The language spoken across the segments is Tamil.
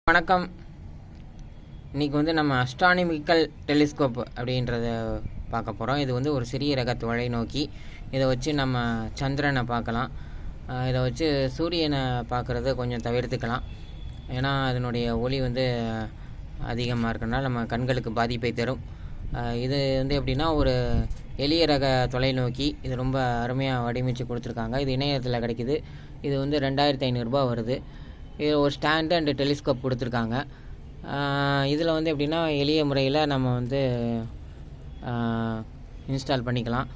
வணக்கம். இன்றைக்கி வந்து நம்ம அஸ்ட்ரானமிக்கல் டெலிஸ்கோப் அப்படின்றத பார்க்க போகிறோம். இது வந்து ஒரு சிறிய ரக தொலைநோக்கி. இதை வச்சு நம்ம சந்திரனை பார்க்கலாம். இதை வச்சு சூரியனை பார்க்குறத கொஞ்சம் தவிர்த்துக்கலாம். ஏன்னா அதனுடைய ஒளி வந்து அதிகமாக இருக்கிறனால நம்ம கண்களுக்கு பாதிப்பை தரும். இது வந்து எப்படின்னா ஒரு எளிய ரக தொலைநோக்கி. இது ரொம்ப அருமையாக வடிவமைச்சு கொடுத்துருக்காங்க. இது இணையத்தில் கிடைக்கிது. இது வந்து 2500 வருது. இது ஒரு ஸ்டாண்டு அண்டு டெலிஸ்கோப் கொடுத்துருக்காங்க. இதில் வந்து எப்படின்னா எளிய முறையில் நம்ம வந்து இன்ஸ்டால் பண்ணிக்கலாம்.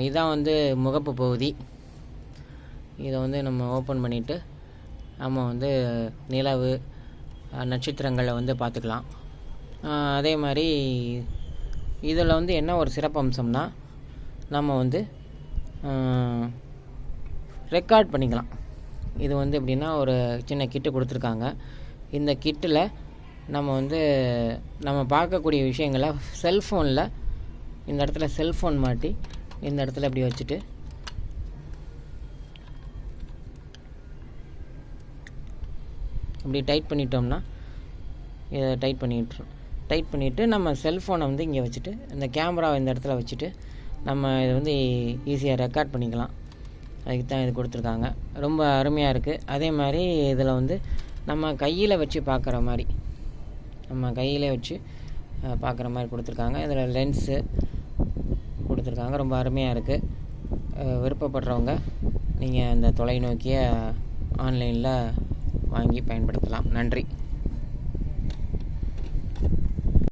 இதுதான் வந்து முகப்பு பகுதி. இதை வந்து நம்ம ஓப்பன் பண்ணிவிட்டு நம்ம வந்து நிலவு நட்சத்திரங்களை வந்து பார்த்துக்கலாம். அதே மாதிரி இதில் வந்து என்ன ஒரு சிறப்பம்சம்னா நம்ம வந்து ரெக்கார்ட் பண்ணிக்கலாம். இது வந்து எப்படின்னா ஒரு சின்ன கிட்டு கொடுத்துருக்காங்க. இந்த கிட்டில் நம்ம வந்து நம்ம பார்க்கக்கூடிய விஷயங்களை செல்ஃபோனில் இந்த இடத்துல செல்ஃபோன் மாட்டி இந்த இடத்துல இப்படி வச்சுட்டு இப்படி டைட் பண்ணிட்டோம்னா இதை டைட் பண்ணிவிட்டு நம்ம செல்ஃபோனை வந்து இங்கே வச்சுட்டு இந்த கேமராவை இந்த இடத்துல வச்சுட்டு நம்ம இதை வந்து ஈஸியாக ரெக்கார்ட் பண்ணிக்கலாம். அதுக்கு தான் இது கொடுத்துருக்காங்க. ரொம்ப அருமையாக இருக்குது. அதே மாதிரி இதில் வந்து நம்ம கையில் வச்சு பார்க்குற மாதிரி பார்க்குற மாதிரி கொடுத்துருக்காங்க. இதில் லென்ஸு கொடுத்துருக்காங்க. ரொம்ப அருமையாக இருக்குது. விருப்பப்படுறவங்க நீங்கள் இந்த தொலைநோக்கியை ஆன்லைனில் வாங்கி பயன்படுத்தலாம். நன்றி.